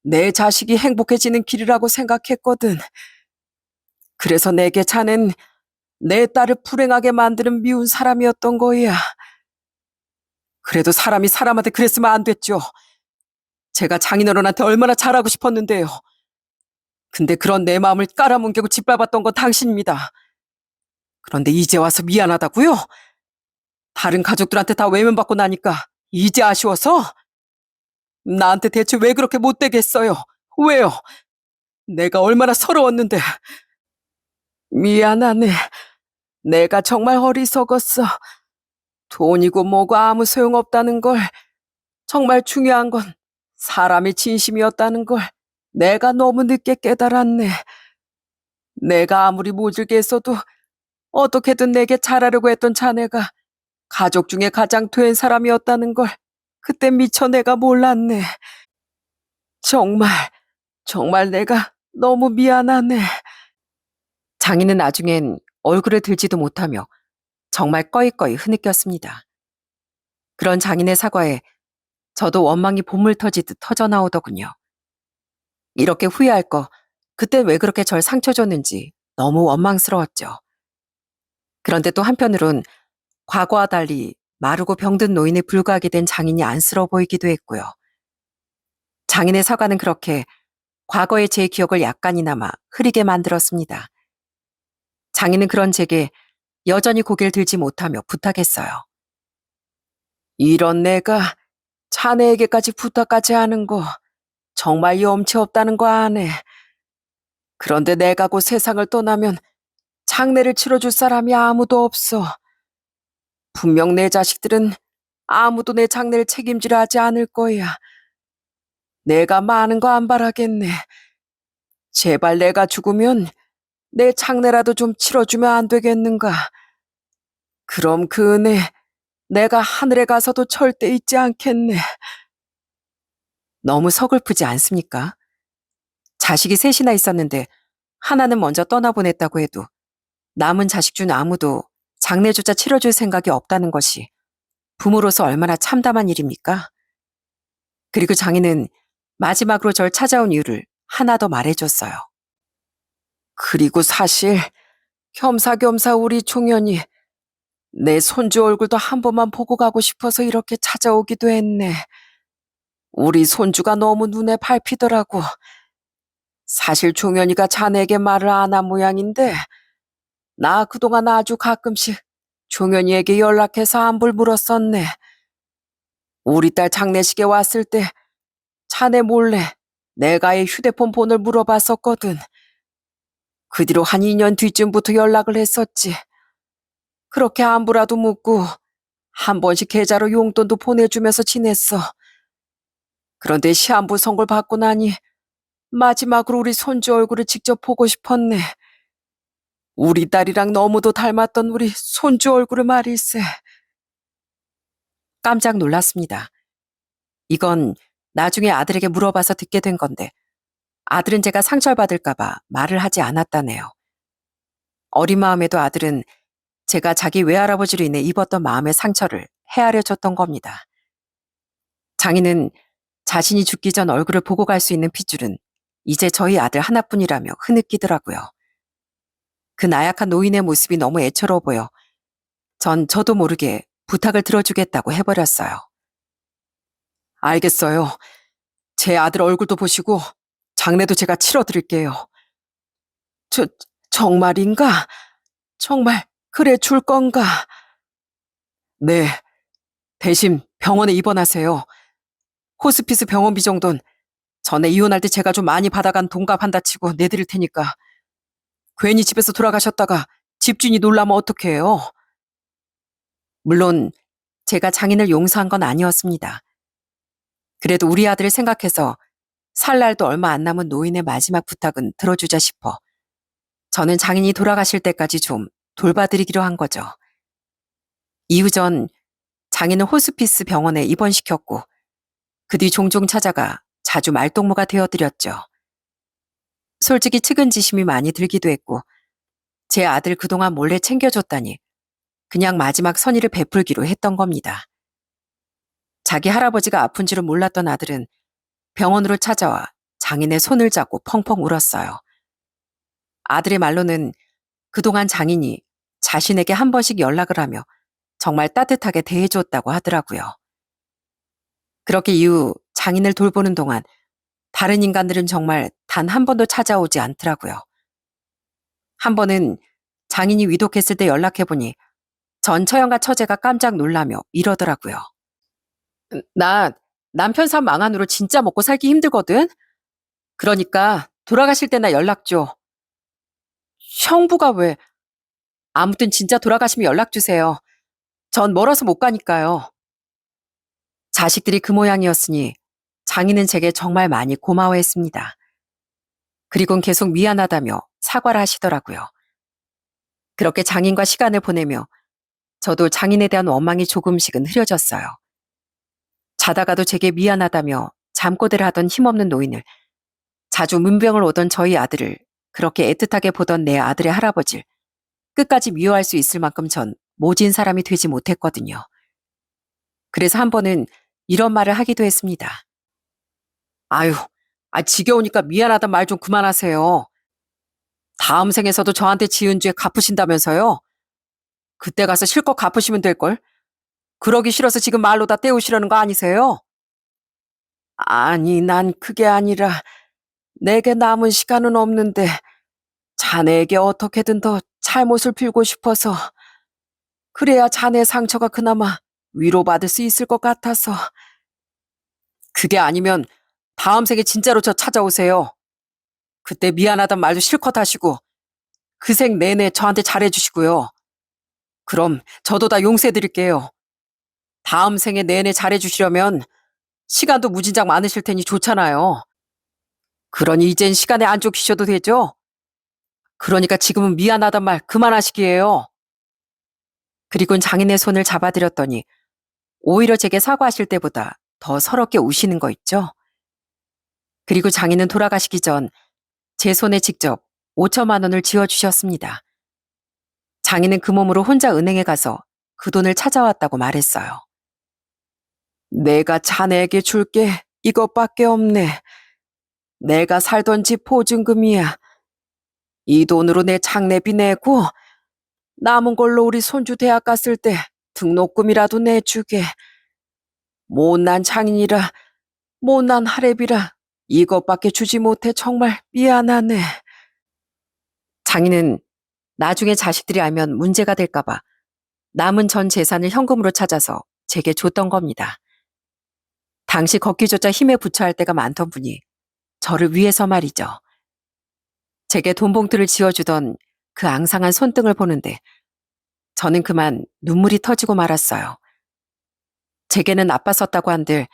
내 자식이 행복해지는 길이라고 생각했거든. 그래서 내게 자넨 내 딸을 불행하게 만드는 미운 사람이었던 거야. 그래도 사람이 사람한테 그랬으면 안 됐죠. 제가 장인어른한테 얼마나 잘하고 싶었는데요. 근데 그런 내 마음을 깔아뭉개고 짓밟았던 건 당신입니다. 그런데 이제 와서 미안하다고요? 다른 가족들한테 다 외면받고 나니까 이제 아쉬워서? 나한테 대체 왜 그렇게 못되게 했어요? 왜요? 내가 얼마나 서러웠는데. 미안하네. 내가 정말 어리석었어. 돈이고 뭐고 아무 소용없다는 걸, 정말 중요한 건 사람의 진심이었다는 걸 내가 너무 늦게 깨달았네. 내가 아무리 모질게 했어도 어떻게든 내게 잘하려고 했던 자네가 가족 중에 가장 된 사람이었다는 걸 그때 미처 내가 몰랐네. 정말, 정말 내가 너무 미안하네. 장인은 나중엔 얼굴을 들지도 못하며 정말 꺼이꺼이 흐느꼈습니다. 그런 장인의 사과에 저도 원망이 봇물 터지듯 터져나오더군요. 이렇게 후회할 거 그때 왜 그렇게 절 상처 줬는지 너무 원망스러웠죠. 그런데 또 한편으론 과거와 달리 마르고 병든 노인에 불과하게 된 장인이 안쓰러워 보이기도 했고요. 장인의 사과는 그렇게 과거의 제 기억을 약간이나마 흐리게 만들었습니다. 장인은 그런 제게 여전히 고개를 들지 못하며 부탁했어요. 이런 내가 자네에게까지 부탁까지 하는 거 정말 염치 없다는 거 아네. 그런데 내가 곧 세상을 떠나면 장례를 치러줄 사람이 아무도 없어. 분명 내 자식들은 아무도 내 장례를 책임지려 하지 않을 거야. 내가 많은 거 안 바라겠네. 제발 내가 죽으면 내 장례라도 좀 치러주면 안 되겠는가. 그럼 그 은혜 내가 하늘에 가서도 절대 잊지 않겠네. 너무 서글프지 않습니까? 자식이 셋이나 있었는데 하나는 먼저 떠나보냈다고 해도 남은 자식 중 아무도 장례조차 치러줄 생각이 없다는 것이 부모로서 얼마나 참담한 일입니까? 그리고 장인은 마지막으로 절 찾아온 이유를 하나 더 말해줬어요. 그리고 사실 겸사겸사 우리 종현이 내 손주 얼굴도 한 번만 보고 가고 싶어서 이렇게 찾아오기도 했네. 우리 손주가 너무 눈에 밟히더라고. 사실 종현이가 자네에게 말을 안 한 모양인데 나 그동안 아주 가끔씩 종현이에게 연락해서 안부를 물었었네. 우리 딸 장례식에 왔을 때 자네 몰래 내가의 휴대폰 번호를 물어봤었거든. 그 뒤로 한 2년 뒤쯤부터 연락을 했었지. 그렇게 안부라도 묻고 한 번씩 계좌로 용돈도 보내주면서 지냈어. 그런데 시한부 선고를 받고 나니 마지막으로 우리 손주 얼굴을 직접 보고 싶었네. 우리 딸이랑 너무도 닮았던 우리 손주 얼굴을 말일세. 깜짝 놀랐습니다. 이건 나중에 아들에게 물어봐서 듣게 된 건데 아들은 제가 상처를 받을까봐 말을 하지 않았다네요. 어린 마음에도 아들은 제가 자기 외할아버지로 인해 입었던 마음의 상처를 헤아려 줬던 겁니다. 장인은 자신이 죽기 전 얼굴을 보고 갈 수 있는 핏줄은 이제 저희 아들 하나뿐이라며 흐느끼더라고요. 그 나약한 노인의 모습이 너무 애처로워 보여 전 저도 모르게 부탁을 들어주겠다고 해버렸어요. 알겠어요. 제 아들 얼굴도 보시고 장례도 제가 치러드릴게요. 저, 정말인가? 정말 그래 줄 건가? 네, 대신 병원에 입원하세요. 호스피스 병원비 정도는 전에 이혼할 때 제가 좀 많이 받아간 돈값 한다 치고 내드릴 테니까. 괜히 집에서 돌아가셨다가 집주인이 놀라면 어떡해요? 물론 제가 장인을 용서한 건 아니었습니다. 그래도 우리 아들을 생각해서 살 날도 얼마 안 남은 노인의 마지막 부탁은 들어주자 싶어 저는 장인이 돌아가실 때까지 좀 돌봐드리기로 한 거죠. 이후 전 장인은 호스피스 병원에 입원시켰고 그 뒤 종종 찾아가 자주 말동무가 되어드렸죠. 솔직히 측은지심이 많이 들기도 했고 제 아들 그동안 몰래 챙겨줬다니 그냥 마지막 선의를 베풀기로 했던 겁니다. 자기 할아버지가 아픈 줄은 몰랐던 아들은 병원으로 찾아와 장인의 손을 잡고 펑펑 울었어요. 아들의 말로는 그동안 장인이 자신에게 한 번씩 연락을 하며 정말 따뜻하게 대해줬다고 하더라고요. 그렇게 이후 장인을 돌보는 동안 다른 인간들은 정말 단 한 번도 찾아오지 않더라고요. 한 번은 장인이 위독했을 때 연락해보니 전 처형과 처제가 깜짝 놀라며 이러더라고요. 나 남편 삶 망한으로 진짜 먹고 살기 힘들거든? 그러니까 돌아가실 때나 연락 줘. 형부가 왜? 아무튼 진짜 돌아가시면 연락 주세요. 전 멀어서 못 가니까요. 자식들이 그 모양이었으니 장인은 제게 정말 많이 고마워했습니다. 그리곤 계속 미안하다며 사과를 하시더라고요. 그렇게 장인과 시간을 보내며 저도 장인에 대한 원망이 조금씩은 흐려졌어요. 자다가도 제게 미안하다며 잠꼬대를 하던 힘없는 노인을, 자주 문병을 오던 저희 아들을, 그렇게 애틋하게 보던 내 아들의 할아버지를 끝까지 미워할 수 있을 만큼 전 모진 사람이 되지 못했거든요. 그래서 한 번은 이런 말을 하기도 했습니다. 아유, 지겨우니까 미안하단 말 좀 그만하세요. 다음 생에서도 저한테 지은 죄 갚으신다면서요? 그때 가서 실컷 갚으시면 될걸. 그러기 싫어서 지금 말로 다 때우시려는 거 아니세요? 아니, 난 그게 아니라 내게 남은 시간은 없는데 자네에게 어떻게든 더 잘못을 빌고 싶어서 그래야 자네 상처가 그나마 위로받을 수 있을 것 같아서. 그게 아니면 다음 생에 진짜로 저 찾아오세요. 그때 미안하단 말도 실컷 하시고 그 생 내내 저한테 잘해주시고요. 그럼 저도 다 용서해드릴게요. 다음 생에 내내 잘해주시려면 시간도 무진장 많으실 테니 좋잖아요. 그러니 이젠 시간에 안 쫓기셔도 되죠? 그러니까 지금은 미안하단 말 그만하시기에요. 그리고는 장인의 손을 잡아드렸더니 오히려 제게 사과하실 때보다 더 서럽게 우시는 거 있죠? 그리고 장인은 돌아가시기 전 제 손에 직접 5천만 원을 쥐어주셨습니다. 장인은 그 몸으로 혼자 은행에 가서 그 돈을 찾아왔다고 말했어요. 내가 자네에게 줄 게 이것밖에 없네. 내가 살던 집 보증금이야. 이 돈으로 내 장례비 내고 남은 걸로 우리 손주 대학 갔을 때 등록금이라도 내주게. 못난 장인이라 못난 할애비라 이것밖에 주지 못해 정말 미안하네. 장인은 나중에 자식들이 알면 문제가 될까봐 남은 전 재산을 현금으로 찾아서 제게 줬던 겁니다. 당시 걷기조차 힘에 부처할 때가 많던 분이 저를 위해서 말이죠. 제게 돈 봉투를 쥐어주던 그 앙상한 손등을 보는데 저는 그만 눈물이 터지고 말았어요. 제게는 아빠 썼다고 한들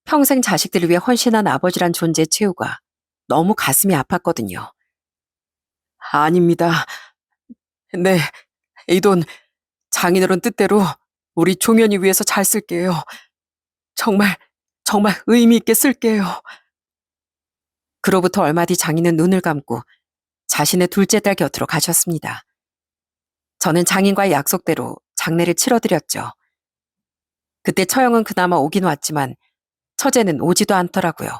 평생 자식들을 위해 헌신한 아버지란 존재의 최후가 너무 가슴이 아팠거든요. 아닙니다. 네, 이 돈 장인어른 뜻대로 우리 종현이 위해서 잘 쓸게요. 정말, 정말 의미 있게 쓸게요. 그로부터 얼마 뒤 장인은 눈을 감고 자신의 둘째 딸 곁으로 가셨습니다. 저는 장인과의 약속대로 장례를 치러드렸죠. 그때 처형은 그나마 오긴 왔지만 처제는 오지도 않더라고요.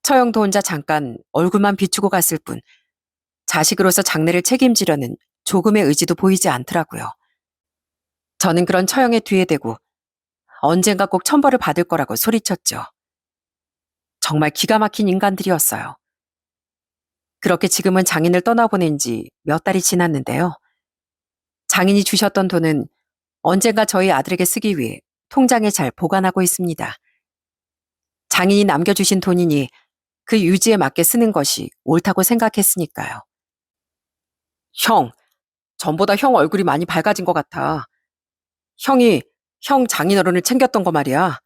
처형도 혼자 잠깐 얼굴만 비추고 갔을 뿐 자식으로서 장례를 책임지려는 조금의 의지도 보이지 않더라고요. 저는 그런 처형의 뒤에 대고 언젠가 꼭 천벌을 받을 거라고 소리쳤죠. 정말 기가 막힌 인간들이었어요. 그렇게 지금은 장인을 떠나보낸 지 몇 달이 지났는데요. 장인이 주셨던 돈은 언젠가 저희 아들에게 쓰기 위해 통장에 잘 보관하고 있습니다. 장인이 남겨주신 돈이니 그 유지에 맞게 쓰는 것이 옳다고 생각했으니까요. 형, 전보다 형 얼굴이 많이 밝아진 것 같아. 형이 형 장인어른을 챙겼던 거 말이야.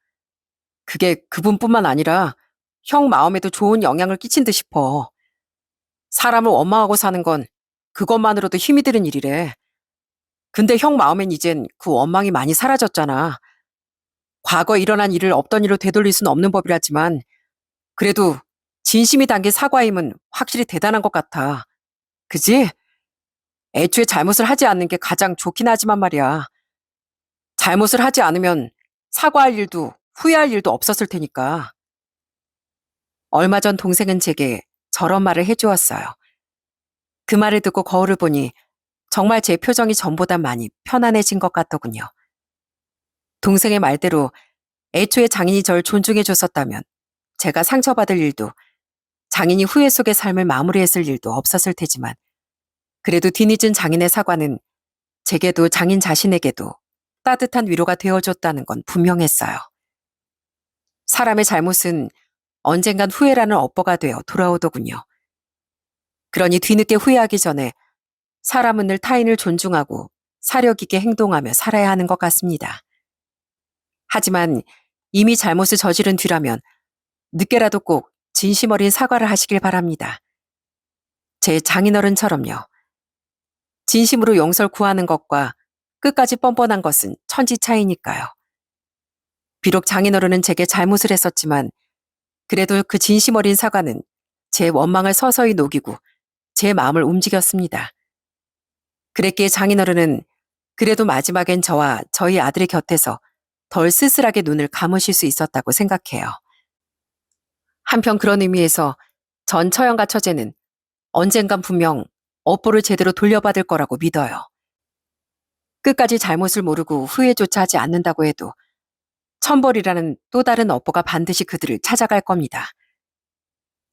그게 그분뿐만 아니라 형 마음에도 좋은 영향을 끼친 듯 싶어. 사람을 원망하고 사는 건 그것만으로도 힘이 드는 일이래. 근데 형 마음엔 이젠 그 원망이 많이 사라졌잖아. 과거 일어난 일을 없던 일로 되돌릴 수는 없는 법이라지만 그래도 진심이 담긴 사과임은 확실히 대단한 것 같아. 그지? 애초에 잘못을 하지 않는 게 가장 좋긴 하지만 말이야. 잘못을 하지 않으면 사과할 일도 후회할 일도 없었을 테니까. 얼마 전 동생은 제게 저런 말을 해주었어요. 그 말을 듣고 거울을 보니 정말 제 표정이 전보다 많이 편안해진 것 같더군요. 동생의 말대로 애초에 장인이 절 존중해 줬었다면 제가 상처받을 일도 장인이 후회 속의 삶을 마무리했을 일도 없었을 테지만 그래도 뒤늦은 장인의 사과는 제게도 장인 자신에게도 따뜻한 위로가 되어줬다는 건 분명했어요. 사람의 잘못은 언젠간 후회라는 업보가 되어 돌아오더군요. 그러니 뒤늦게 후회하기 전에 사람은 늘 타인을 존중하고 사력 있게 행동하며 살아야 하는 것 같습니다. 하지만 이미 잘못을 저지른 뒤라면 늦게라도 꼭 진심 어린 사과를 하시길 바랍니다. 제 장인어른처럼요. 진심으로 용서를 구하는 것과 끝까지 뻔뻔한 것은 천지 차이니까요. 비록 장인어른은 제게 잘못을 했었지만 그래도 그 진심 어린 사과는 제 원망을 서서히 녹이고 제 마음을 움직였습니다. 그랬기에 장인어른은 그래도 마지막엔 저와 저희 아들의 곁에서 덜 쓸쓸하게 눈을 감으실 수 있었다고 생각해요. 한편 그런 의미에서 전 처형과 처제는 언젠간 분명 업보를 제대로 돌려받을 거라고 믿어요. 끝까지 잘못을 모르고 후회조차 하지 않는다고 해도 천벌이라는 또 다른 업보가 반드시 그들을 찾아갈 겁니다.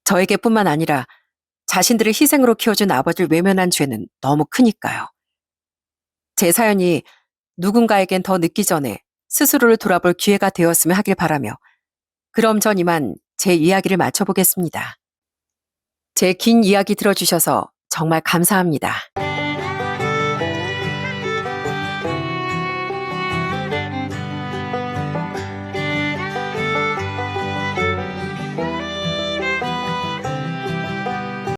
저에게뿐만 아니라 자신들을 희생으로 키워준 아버지를 외면한 죄는 너무 크니까요. 제 사연이 누군가에겐 더 늦기 전에 스스로를 돌아볼 기회가 되었으면 하길 바라며 그럼 전 이만 제 이야기를 마쳐보겠습니다. 제 긴 이야기 들어주셔서 정말 감사합니다.